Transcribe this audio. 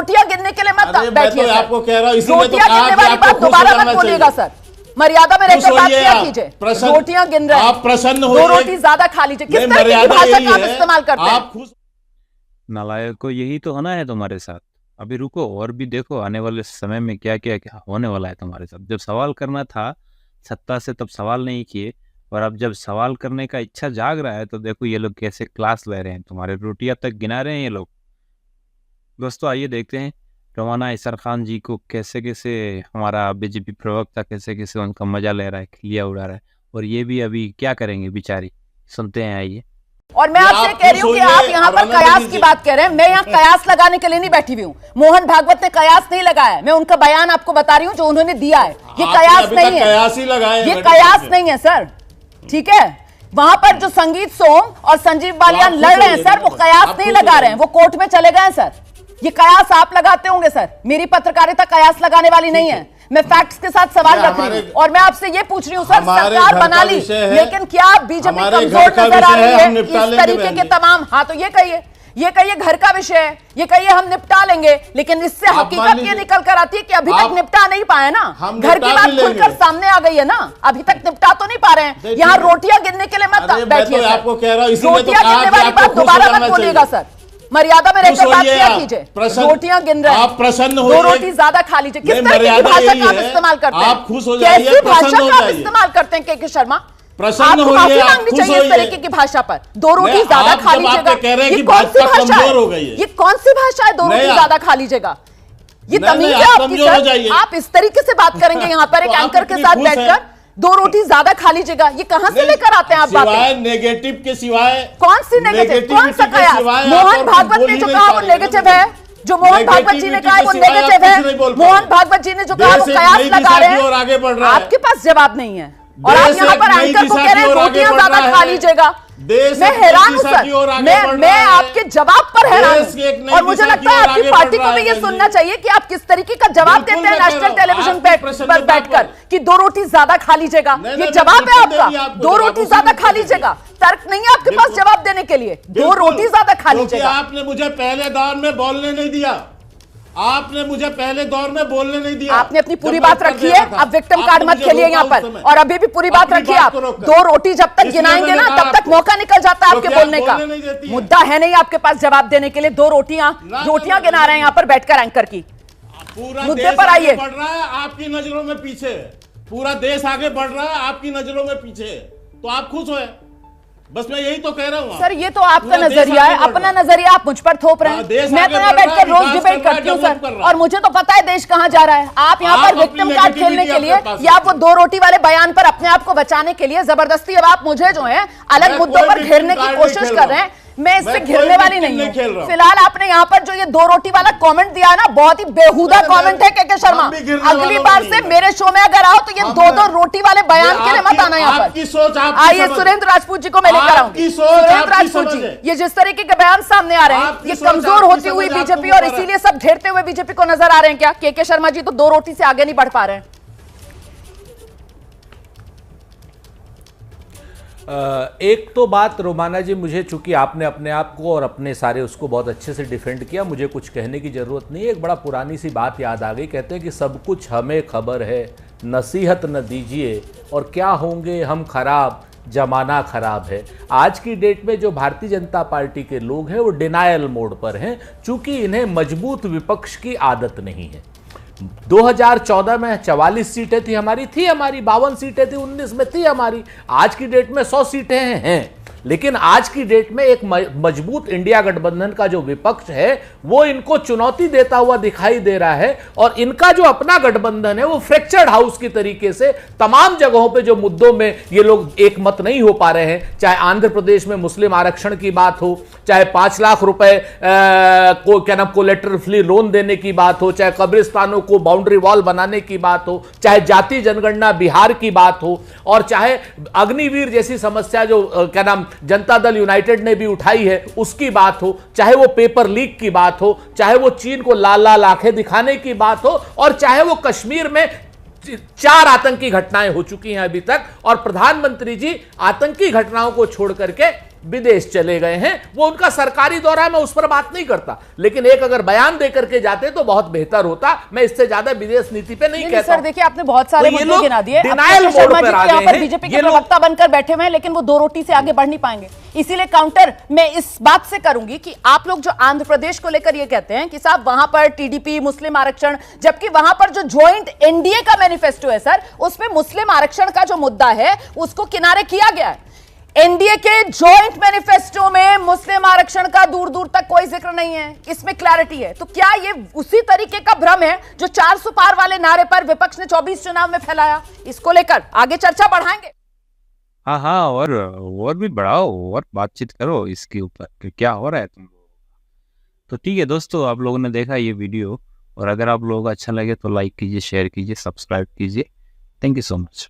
रोटियां गिनने के लिए मत बैठिए सर। आपको कह रहा हूं, इसीलिए रोटियां गिनने वाली बात दोबारा मत बोलिएगा सर, मर्यादा में रहकर बात किया कीजिए। रोटियां गिन रहे हैं, आप प्रसन्न हो, 2 रोटी ज्यादा खा लीजिए। किस तरह की भाषा का आप इस्तेमाल करते हैं? नालायक को यही तो होना है तुम्हारे साथ। अभी रुको और भी देखो आने वाले समय में क्या क्या क्या होने वाला है तुम्हारे साथ। जब सवाल करना था सत्ता से तब सवाल नहीं किए, और अब जब सवाल करने का इच्छा जाग रहा है तो देखो ये लोग कैसे क्लास ले रहे हैं, तुम्हारे रोटियां तक गिना रहे हैं ये लोग। दोस्तों आइए देखते हैं रवाना इसर खान जी को कैसे कैसे हमारा बीजेपी प्रवक्ता कैसे कैसे उनका मजा ले रहा है, खिलिया उड़ा रहा है, और ये भी अभी क्या करेंगे बेचारी, सुनते हैं आइए। और मैं आपसे कह रही हूँ कि आप यहाँ पर कयास की बात कह रहे हैं, मैं यहाँ कयास लगाने के लिए नहीं बैठी हुई हूँ। मोहन भागवत ने कयास नहीं लगाया, मैं उनका बयान आपको बता रही हूँ जो उन्होंने दिया है। ये कयास नहीं है, ये कयास नहीं है सर, ठीक है। वहां पर जो संगीत सोम और संजीव बालियान लड़ रहे हैं सर, वो कयास नहीं लगा रहे हैं, वो कोर्ट में चले गए सर। ये कयास आप लगाते होंगे सर, मेरी पत्रकारिता कयास लगाने वाली नहीं है। मैं फैक्ट्स के साथ सवाल रख रही हूँ और मैं आपसे ये पूछ रही हूँ सर, सरकार बना ली लेकिन क्या बीजेपी कमजोर नजर आ रही है इस तरीके के तमाम? हाँ तो ये कहिए घर का विषय है, ये कहिए हम निपटा लेंगे, लेकिन इससे हकीकत ये निकल कर आती है कि अभी तक निपटा नहीं पाए ना। घर की बात खुलकर सामने आ गई है ना, अभी तक निपटा तो नहीं पा रहे हैं। यहाँ रोटियां गिनने के लिए मत बैठिए सर, रोटियां गिनने वाली बात दोबारा मत बोलिएगा सर, मर्यादा में रहकर बात किया कीजिए। रोटियां गिन रहे हैं, आप प्रसन्न हो, 2 रोटी ज्यादा खा लीजिए। किस तरह की भाषा का आप इस्तेमाल करते हैं? आप खुश हो जाइए, कैसी भाषा का आप इस्तेमाल करते हैं के शर्मा? आपको माफी मांगनी चाहिए इस तरीके की भाषा पर। 2 रोटी ज्यादा खा लीजिएगा, ये कौन सी भाषा है? ये कौन सी भाषा है 2 रोटी ज्यादा खा लीजिएगा? ये तमीज है आपकी सर? आप इस तरीके से बात करेंगे यहाँ पर एक एंकर के साथ बैठकर, 2 रोटी ज्यादा खा लीजिएगा, ये कहां से लेकर आते हैं आप बातें? नेगेटिव के सिवाय कौन सी नेगेटिव? कौन सा कयास? मोहन भागवत ने जो कहा वो नेगेटिव है, जो मोहन भागवत जी ने कहा वो नेगेटिव है। मोहन भागवत जी ने जो कहा वो कयास लगा रहे हैं, आपके पास जवाब नहीं है और आप यहाँ पर एंकर को कह रहे हैं रोटियां ज्यादा खा लीजिएगा। मैं हैरान हूं सर, मैं आपके जवाब पर हैरान हूं और मुझे लगता है आपकी पार्टी को भी ये सुनना चाहिए कि आप किस तरीके का जवाब देते हैं नेशनल टेलीविजन पर बैठकर कि 2 रोटी ज्यादा खा लीजिएगा। ये जवाब है आपका, 2 रोटी ज्यादा खा लीजिएगा? तर्क नहीं है आपके पास जवाब देने के लिए, 2 रोटी ज्यादा खा लीजिएगा। आपने मुझे पहले दौर में बोलने नहीं दिया, आपने मुझे पहले दौर में बोलने नहीं दिया। आपने अपनी पूरी बात रखी है, अब विक्टिम कार्ड मत खेलिए यहाँ पर, और अभी भी पूरी बात रखिए आप। 2 रोटी जब तक गिनाएंगे ना तब तक मौका निकल जाता है आपके बोलने का। मुद्दा है नहीं आपके पास जवाब देने के लिए, 2 रोटियां गिना रहे हैं यहाँ पर बैठकर एंकर की। मुद्दे पर आइए। बढ़ रहा है आपकी नजरों में पीछे, पूरा देश आगे बढ़ रहा है आपकी नजरों में पीछे, तो आप खुश हो? बस मैं यही तो कह रहा हूँ सर, ये तो आपका नजरिया है, अपना नजरिया आप मुझ पर थोप रहे हैं। मैं तो यहाँ बैठकर रोज डिबेट करती हूँ सर, और मुझे तो पता है देश कहाँ जा रहा है। आप यहाँ पर विक्टिम कार्ड खेलने के लिए या वो 2 रोटी वाले बयान पर अपने आप को बचाने के लिए जबरदस्ती अब आप मुझे जो है अलग मुद्दों पर घेरने की कोशिश कर रहे हैं। मैं इससे घिरने वाली नहीं हूँ। फिलहाल आपने यहाँ पर जो ये 2 रोटी वाला कमेंट दिया ना, बहुत ही बेहुदा कमेंट है के शर्मा। अगली बार से मेरे शो में अगर आओ तो ये 2 रोटी वाले बयान के लिए मत आना यहाँ पर। आइए सुरेंद्र राजपूत जी को मैं लेकर आऊंगी। सुरेंद्र राजपूत जी, ये जिस तरीके के बयान सामने आ रहे हैं, ये कमजोर होती हुई बीजेपी और इसीलिए सब घेरते हुए बीजेपी को नजर आ रहे हैं क्या? के शर्मा जी तो 2 रोटी से आगे नहीं बढ़ पा रहे हैं। एक तो बात रोमाना जी, मुझे चूंकि आपने अपने आप को और अपने सारे उसको बहुत अच्छे से डिफेंड किया, मुझे कुछ कहने की ज़रूरत नहीं है। एक बड़ा पुरानी सी बात याद आ गई, कहते हैं कि सब कुछ हमें खबर है, नसीहत न दीजिए और क्या होंगे हम खराब, जमाना खराब है। आज की डेट में जो भारतीय जनता पार्टी के लोग हैं वो डिनायल मोड पर हैं, चूंकि इन्हें मजबूत विपक्ष की आदत नहीं है। 2014 में 44 सीटें थी हमारी 52 सीटें थी, 19 में थी हमारी। आज की डेट में 100 सीटें हैं, लेकिन आज की डेट में एक मजबूत इंडिया गठबंधन का जो विपक्ष है वो इनको चुनौती देता हुआ दिखाई दे रहा है, और इनका जो अपना गठबंधन है वो फ्रैक्चर्ड हाउस की तरीके से तमाम जगहों पे जो मुद्दों में ये लोग एक मत नहीं हो पा रहे हैं, चाहे आंध्र प्रदेश में मुस्लिम आरक्षण की बात हो, चाहे 5 लाख रुपए को क्या नाम कोलेटरल फ्री लोन देने की बात हो, चाहे कब्रिस्तानों को बाउंड्री वॉल बनाने की बात हो, चाहे जाति जनगणना बिहार की बात हो, और चाहे अग्निवीर जैसी समस्या जो क्या नाम जनता दल यूनाइटेड ने भी उठाई है उसकी बात हो, चाहे वो पेपर लीक की बात हो, चाहे वो चीन को लाल लाल आंखें दिखाने की बात हो, और चाहे वो कश्मीर में 4 आतंकी घटनाएं हो चुकी हैं अभी तक, और प्रधानमंत्री जी आतंकी घटनाओं को छोड़ करके विदेश चले गए हैं, वो उनका सरकारी दौरा है, मैं उस पर बात नहीं करता, लेकिन एक अगर बयान देकर के जाते तो बहुत बेहतर होता। मैं इससे ज्यादा विदेश नीति पे नहीं कहता। सर देखिए, आपने बहुत सारे मुद्दे गिना दिए। डिनायल मोड पर आ गए हैं, बीजेपी के प्रवक्ता बनकर बैठे हुए हैं, लेकिन वो दो रोटी से आगे बढ़ नहीं पाएंगे। इसीलिए काउंटर मैं इस बात से करूंगी कि आप लोग जो आंध्र प्रदेश को लेकर ये कहते हैं कि साहब वहां पर टीडीपी मुस्लिम आरक्षण, जबकि वहां पर जो ज्वाइंट एनडीए का मैनिफेस्टो है सर, उसमें मुस्लिम आरक्षण का जो मुद्दा है उसको किनारे किया गया है। एनडीए के जॉइंट मैनिफेस्टो में मुस्लिम आरक्षण का दूर दूर तक कोई जिक्र नहीं है, इसमें क्लैरिटी है। तो क्या ये उसी तरीके का भ्रम है जो 400 पार वाले नारे पर विपक्ष ने 24 चुनाव में फैलाया? इसको लेकर आगे चर्चा बढ़ाएंगे। हाँ हाँ, और भी बढ़ाओ और बातचीत करो इसके ऊपर कि क्या हो रहा है तुम लोगों का। तो ठीक है दोस्तों, आप लोगों ने देखा ये वीडियो, और अगर आप लोगों को अच्छा लगे तो लाइक कीजिए, शेयर कीजिए, सब्सक्राइब कीजिए। Thank you so much.